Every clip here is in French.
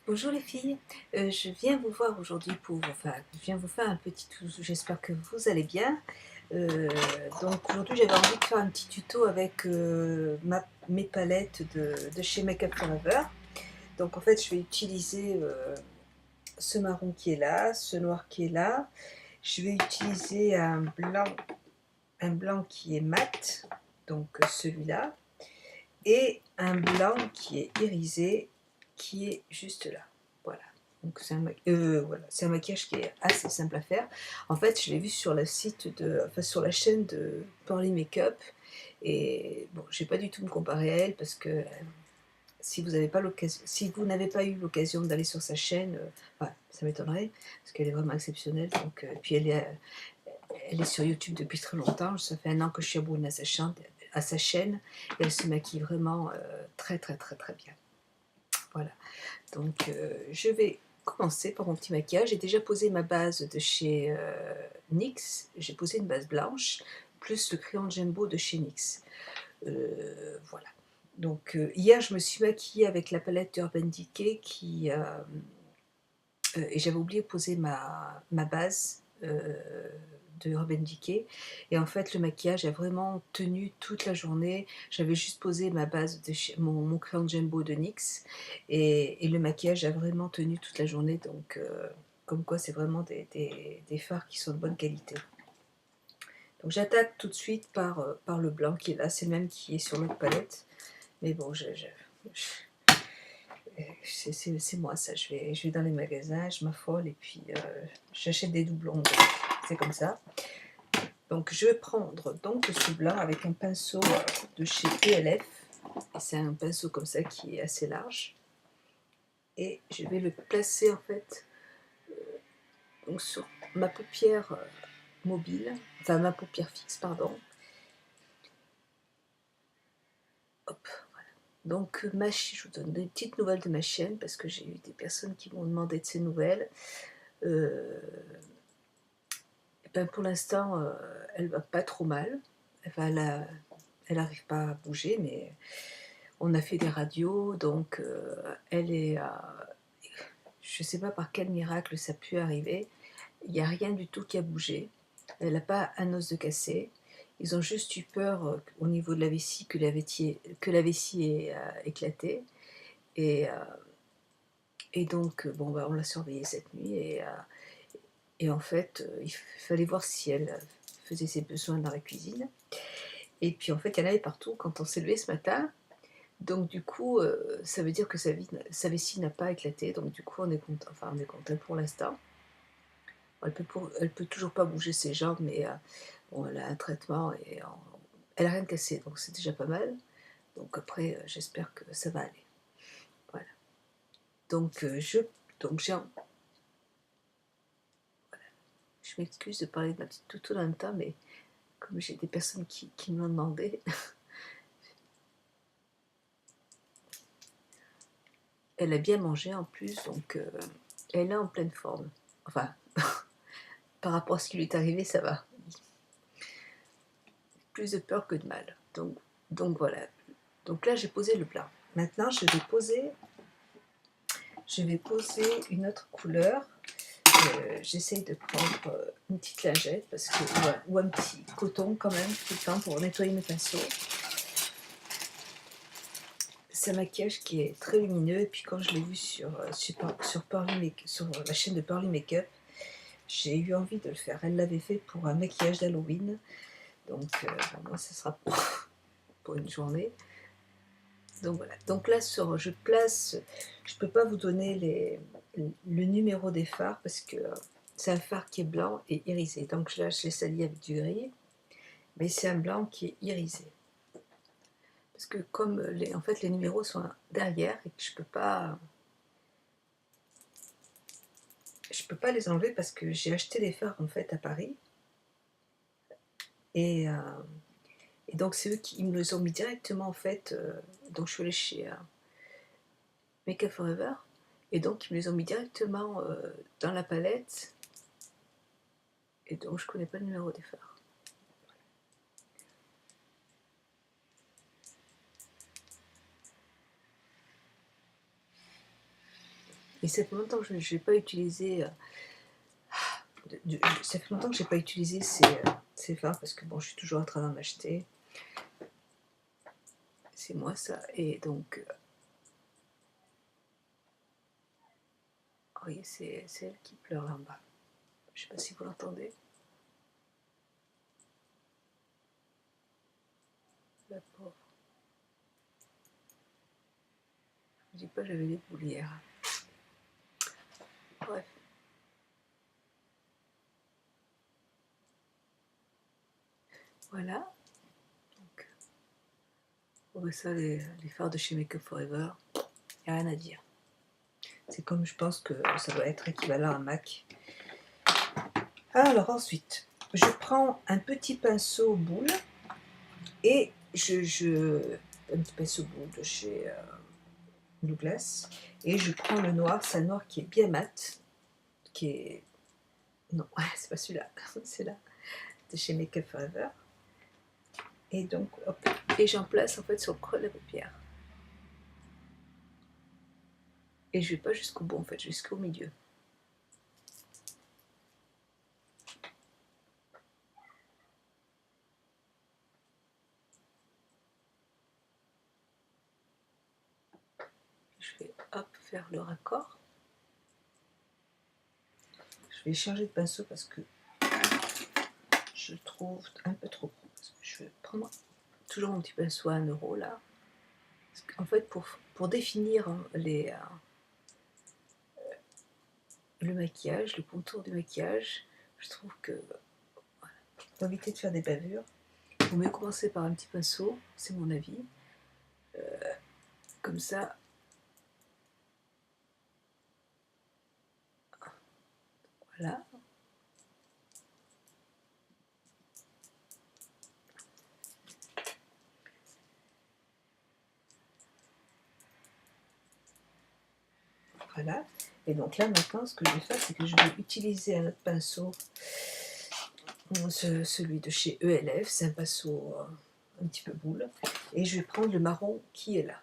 Bonjour les filles, je viens vous voir aujourd'hui je viens vous faire un petit tuto, j'espère que vous allez bien. Euh, donc aujourd'hui j'avais envie de faire un petit tuto avec mes palettes de chez Makeup Forever. Donc en fait je vais utiliser ce marron qui est là, ce noir qui est là. Je vais utiliser un blanc qui est mat, donc celui-là, et un blanc qui est irisé, qui est juste là. Voilà. Donc voilà. C'est un maquillage qui est assez simple à faire. En fait, je l'ai vu sur le site sur la chaîne de Pearly Makeup. Et bon, je vais pas du tout me comparer à elle parce que si vous n'avez pas eu l'occasion d'aller sur sa chaîne, ça m'étonnerait parce qu'elle est vraiment exceptionnelle. Donc, puis elle est sur YouTube depuis très longtemps. Ça fait un an que je suis abonnée à sa chaîne. Et elle se maquille vraiment très très très très bien. Voilà. Donc je vais commencer par mon petit maquillage. J'ai déjà posé ma base de chez NYX. J'ai posé une base blanche plus le crayon Jumbo de chez NYX. Voilà. Donc hier je me suis maquillée avec la palette Urban Decay et j'avais oublié de poser ma base de Urban Decay. Et en fait, le maquillage a vraiment tenu toute la journée. J'avais juste posé ma base de mon crayon Jumbo de NYX. Et le maquillage a vraiment tenu toute la journée. Donc, comme quoi, c'est vraiment des fards qui sont de bonne qualité. Donc, j'attaque tout de suite par le blanc qui est là. C'est le même qui est sur l'autre palette. Mais bon, c'est moi ça, je vais dans les magasins, je m'affole et puis j'achète des doublons, c'est comme ça. Donc je vais prendre donc ce blanc avec un pinceau de chez ELF, et c'est un pinceau comme ça qui est assez large, et je vais le placer en fait donc sur ma paupière mobile, enfin ma paupière fixe pardon. Hop, voilà. Donc je vous donne des petites nouvelles de ma chaîne parce que j'ai eu des personnes qui m'ont demandé de ces nouvelles. Euh, Ben pour l'instant, elle va pas trop mal. Enfin, elle n'arrive pas à bouger, mais on a fait des radios, donc elle est. Je ne sais pas par quel miracle ça a pu arriver. Il n'y a rien du tout qui a bougé. Elle n'a pas un os de cassé. Ils ont juste eu peur au niveau de la vessie que la vessie ait éclaté. Et, et donc, bon, ben, on l'a surveillée cette nuit. Et en fait, il fallait voir si elle faisait ses besoins dans la cuisine. Et puis en fait, il y en avait partout quand on s'est levé ce matin. Donc du coup, ça veut dire que sa vessie n'a pas éclaté. Donc du coup, on est content. Enfin, on est content pour l'instant. Elle peut toujours pas bouger ses jambes, mais bon, elle a un traitement et elle a rien de cassé. Donc c'est déjà pas mal. Donc après, j'espère que ça va aller. Voilà. Donc donc je m'excuse de parler de ma petite toutou dans le temps, mais comme j'ai des personnes qui me l'ont demandé. Elle a bien mangé en plus, donc elle est en pleine forme. Enfin, par rapport à ce qui lui est arrivé, ça va. Plus de peur que de mal. Donc voilà. Donc là, j'ai posé le blanc. Maintenant, je vais poser une autre couleur. J'essaye de prendre une petite lingette ou un petit coton quand même tout le temps pour nettoyer mes pinceaux. C'est un maquillage qui est très lumineux et puis quand je l'ai vu sur la chaîne de Pearly Makeup, j'ai eu envie de le faire. Elle l'avait fait pour un maquillage d'Halloween. Donc, moi, ce sera pour une journée. Donc voilà. Donc là, je place. Je ne peux pas vous donner le numéro des fards parce que c'est un fard qui est blanc et irisé. Donc là, je l'ai sali avec du gris. Mais c'est un blanc qui est irisé. Parce que comme en fait, les numéros sont derrière et que je peux pas les enlever parce que j'ai acheté les fards en fait à Paris. Et, et donc c'est eux qui me les ont mis directement en fait. Donc je suis allée chez Make Up Forever. Et donc ils me les ont mis directement dans la palette. Et donc je connais pas le numéro des fards. Et ça fait longtemps que je n'ai pas utilisé. Ça fait longtemps que j'ai pas utilisé ces fards parce que bon, je suis toujours en train d'en acheter. C'est moi ça. Et donc, oui, c'est elle qui pleure là en bas. Je sais pas si vous l'entendez. La pauvre. Je dis pas j'avais des boules hier. Bref. Voilà. Donc, on ça les fards de chez Make Up Forever. Il n'y a rien à dire. C'est comme je pense que ça doit être équivalent à MAC. Alors ensuite, je prends un petit pinceau boule et un petit pinceau boule de chez Douglas, et je prends le noir, c'est un noir qui est bien mat, qui est... Non, c'est pas celui-là, c'est là, de chez Make Up Forever. Et donc, hop, et j'en place en fait sur le creux de la paupière. Et je vais pas jusqu'au bout en fait, jusqu'au milieu. Je vais hop faire le raccord. Je vais changer de pinceau parce que je le trouve un peu trop gros. Je vais prendre toujours mon petit pinceau à 1 euro là. En fait, pour définir le maquillage, le contour du maquillage, je trouve que pour éviter de faire des bavures, il vaut mieux commencer par un petit pinceau, c'est mon avis. Comme ça, voilà. Voilà. Et donc là, maintenant, ce que je vais faire, c'est que je vais utiliser un autre pinceau, celui de chez ELF. C'est un pinceau un petit peu boule. Et je vais prendre le marron qui est là.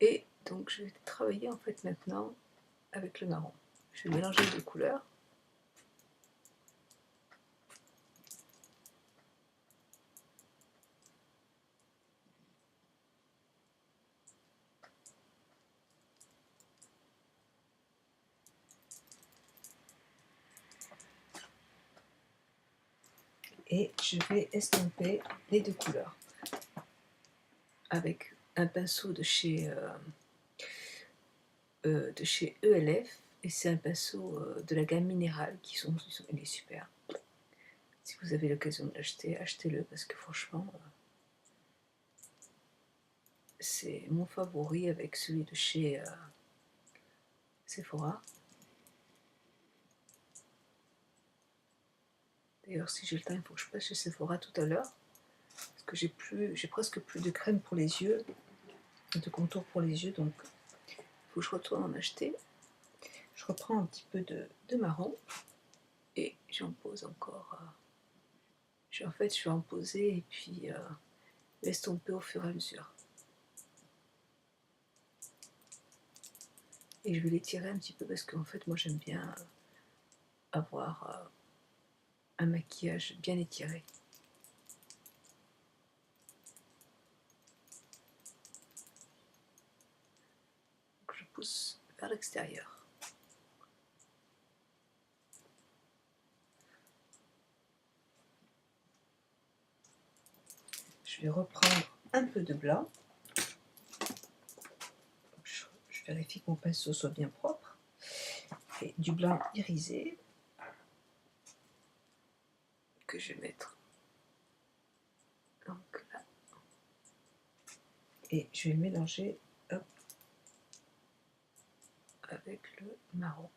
Et donc, je vais travailler en fait maintenant avec le marron. Je vais mélanger les deux couleurs. Et je vais estomper les deux couleurs avec un pinceau de chez ELF, et c'est un pinceau de la gamme minérale il est super. Si vous avez l'occasion de l'acheter, achetez-le parce que franchement c'est mon favori avec celui de chez Sephora. D'ailleurs, si j'ai le temps, il faut que je passe chez Sephora tout à l'heure parce que j'ai presque plus de crème pour les yeux, de contour pour les yeux, donc il faut que je retourne en acheter. Je reprends un petit peu de marron et j'en pose encore. En fait, je vais en poser et puis l'estomper au fur et à mesure. Et je vais l'étirer un petit peu parce qu'en fait, moi j'aime bien avoir un maquillage bien étiré. Donc je pousse vers l'extérieur. Je vais reprendre un peu de blanc. Je vérifie que mon pinceau soit bien propre. Et du blanc irisé que je vais mettre donc là. Et je vais le mélanger hop, avec le marron.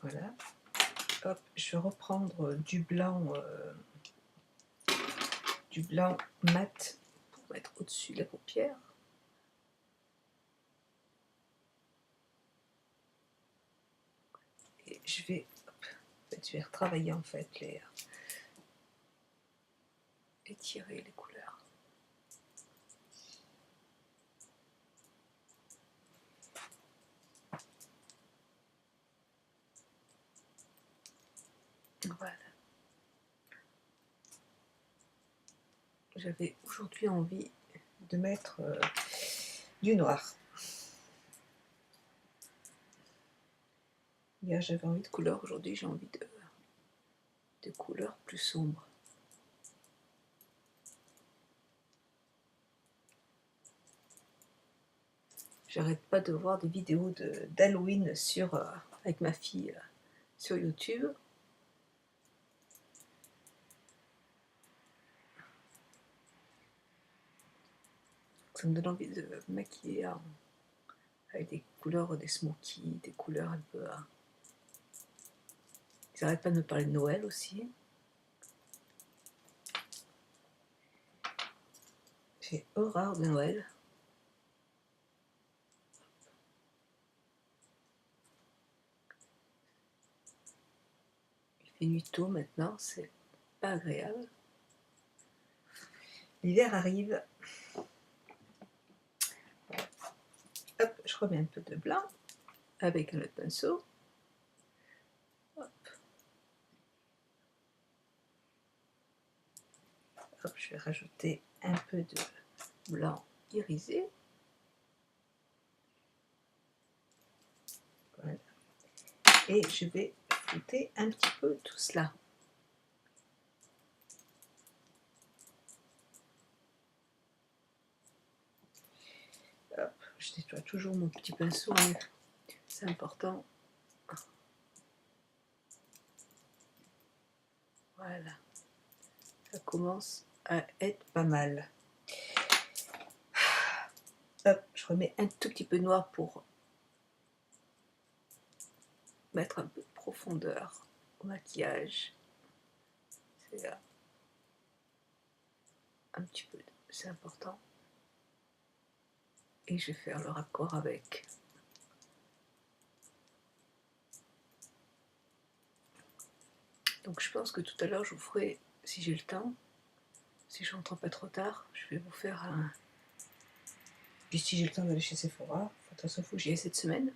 Voilà. Hop, je vais reprendre du blanc mat mettre au-dessus de la paupière. Et je vais, je vais retravailler en fait étirer les couleurs. Voilà. J'avais aujourd'hui envie de mettre du noir. Hier j'avais envie de couleur, aujourd'hui j'ai envie de couleurs plus sombres. J'arrête pas de voir des vidéos d'Halloween avec ma fille sur YouTube. Ça me donne envie de me maquiller avec des couleurs, des smokies, des couleurs un peu... Ils n'arrêtent pas de me parler de Noël aussi. J'ai horreur de Noël. Il fait nuit tôt maintenant, c'est pas agréable. L'hiver arrive. Hop, je remets un peu de blanc avec un autre pinceau. Hop. Hop, je vais rajouter un peu de blanc irisé. Voilà. Et je vais flouter un petit peu tout cela. Hop, je nettoie toujours mon petit pinceau, hein. C'est important. Voilà, ça commence à être pas mal. Hop, je remets un tout petit peu de noir pour mettre un peu de profondeur au maquillage. C'est un petit peu, c'est important. Et je vais faire le raccord avec. Donc je pense que tout à l'heure je vous ferai, si j'ai le temps, si je rentre pas trop tard, je vais vous faire un... Puis si j'ai le temps d'aller chez Sephora, de toute façon il faut que j'y aille cette semaine.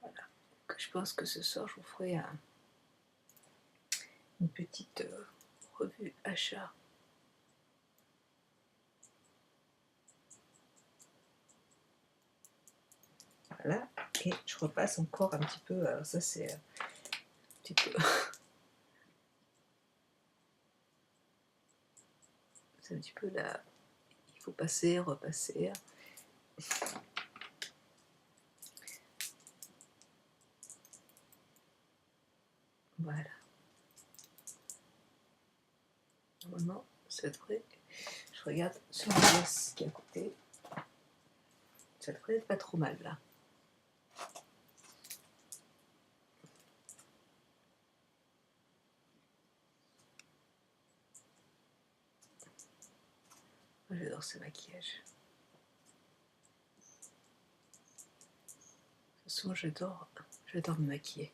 Voilà. Donc je pense que ce soir je vous ferai une petite revue achat. Voilà, et je repasse encore un petit peu, alors ça c'est un petit peu... c'est un petit peu là, il faut passer, repasser. Voilà. Normalement, ça devrait... Je regarde sur la pièce qui est à côté. Ça devrait être pas trop mal là. J'adore ce maquillage. De toute façon, j'adore me maquiller.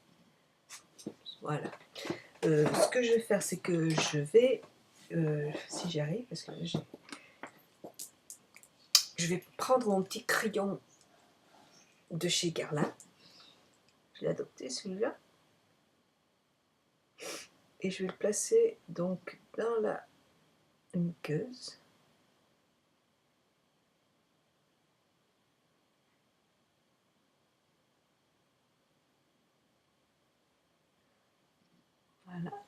Voilà. Ce que je vais faire, c'est que je vais, si j'y arrive, parce que je vais prendre mon petit crayon de chez Guerlain. Je l'ai adopté celui-là. Et je vais le placer donc dans la muqueuse. Voilà.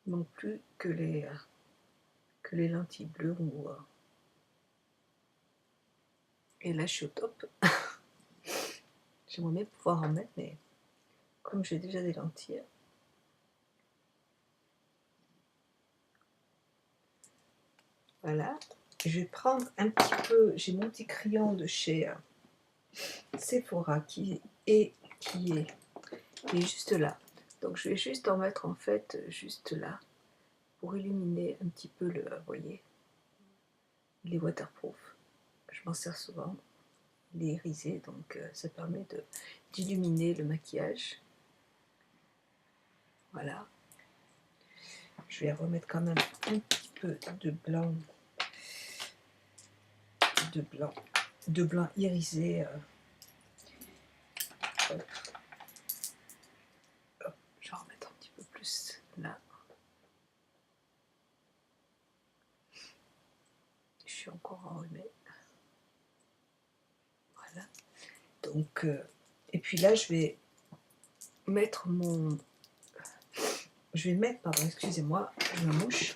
Non plus que les lentilles bleues ou... Et là, je suis au top. J'aimerais bien pouvoir en mettre, mais comme j'ai déjà des lentilles... Voilà. Je vais prendre un petit peu... J'ai mon petit crayon de chez Sephora qui est juste là. Donc je vais juste en mettre en fait juste là pour illuminer un petit peu le, vous voyez, il est waterproof. Je m'en sers souvent. Il est irisé, donc ça permet d'illuminer le maquillage. Voilà. Je vais remettre quand même un petit peu de blanc irisé. Hop. Hop. Je vais en remettre un petit peu plus là. Je suis encore enrhumée. Voilà. Donc, et puis là, je vais mettre mon... pardon, excusez-moi, je me mouche.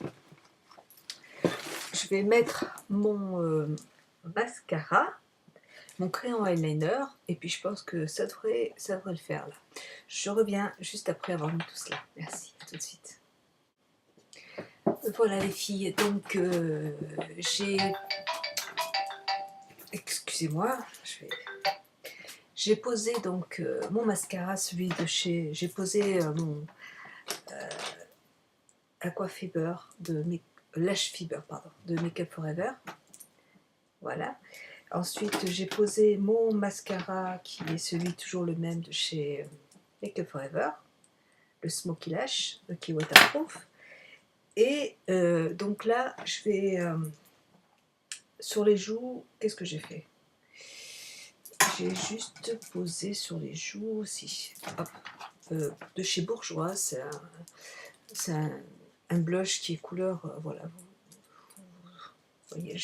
Je vais mettre mon mascara, mon crayon eyeliner, et puis je pense que ça devrait le faire là. Je reviens juste après avoir mis tout cela. Merci, à tout de suite. Voilà les filles, donc j'ai... Excusez-moi, j'ai posé donc mon mascara, celui de chez... J'ai posé mon Aquafiber de Lash Fiber, pardon, de Make Up Forever. Voilà. Ensuite, j'ai posé mon mascara qui est celui toujours le même de chez Make Up Forever, le Smoky Lash, qui est waterproof. Et donc là, je vais sur les joues. Qu'est-ce que j'ai fait? J'ai juste posé sur les joues aussi. Hop. De chez Bourjois, c'est un blush qui est couleur, voilà, vous voyez,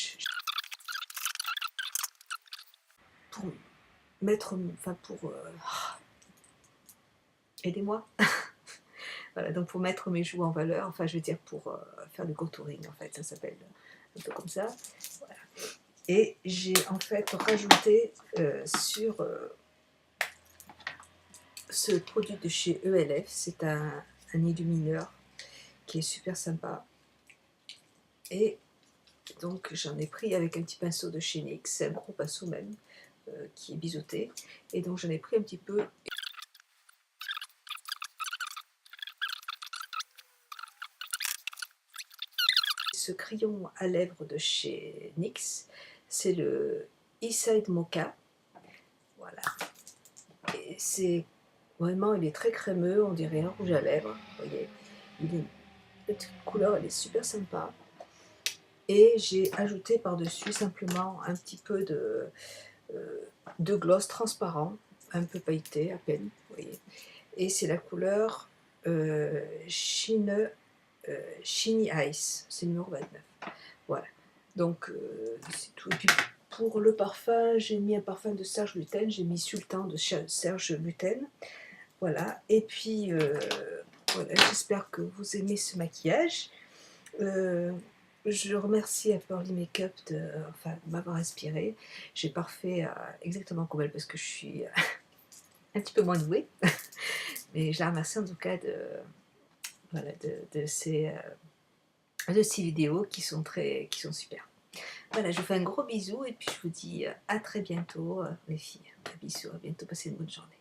pour mettre, enfin pour, aidez-moi. Voilà, donc pour mettre mes joues en valeur, enfin je veux dire pour faire du contouring en fait, ça s'appelle un peu comme ça. Voilà. Et j'ai en fait rajouté sur ce produit de chez ELF, c'est un illumineur qui est super sympa. Et donc j'en ai pris avec un petit pinceau de chez NYX, c'est un gros pinceau même, qui est biseauté. Et donc j'en ai pris un petit peu. Ce crayon à lèvres de chez NYX, c'est le E-Side Mocha. Voilà. Et c'est vraiment, il est très crémeux, on dirait un rouge à lèvres. Vous voyez, cette couleur, elle est super sympa. Et j'ai ajouté par-dessus simplement un petit peu de gloss transparent, un peu pailleté à peine, vous voyez. Et c'est la couleur Shiny Ice, c'est le numéro 29. Voilà, donc c'est tout. Et puis pour le parfum, j'ai mis un parfum de Serge Lutens, j'ai mis Sultan de Serge Lutens. Voilà, et puis voilà, j'espère que vous aimez ce maquillage. Je remercie à Pearly Makeup de m'avoir inspiré. J'ai pas refait exactement comme elle parce que je suis un petit peu moins douée. Mais je la remercie en tout cas de ces vidéos qui sont super. Voilà, je vous fais un gros bisou et puis je vous dis à très bientôt les filles. Un bisou, à bientôt, passez une bonne journée.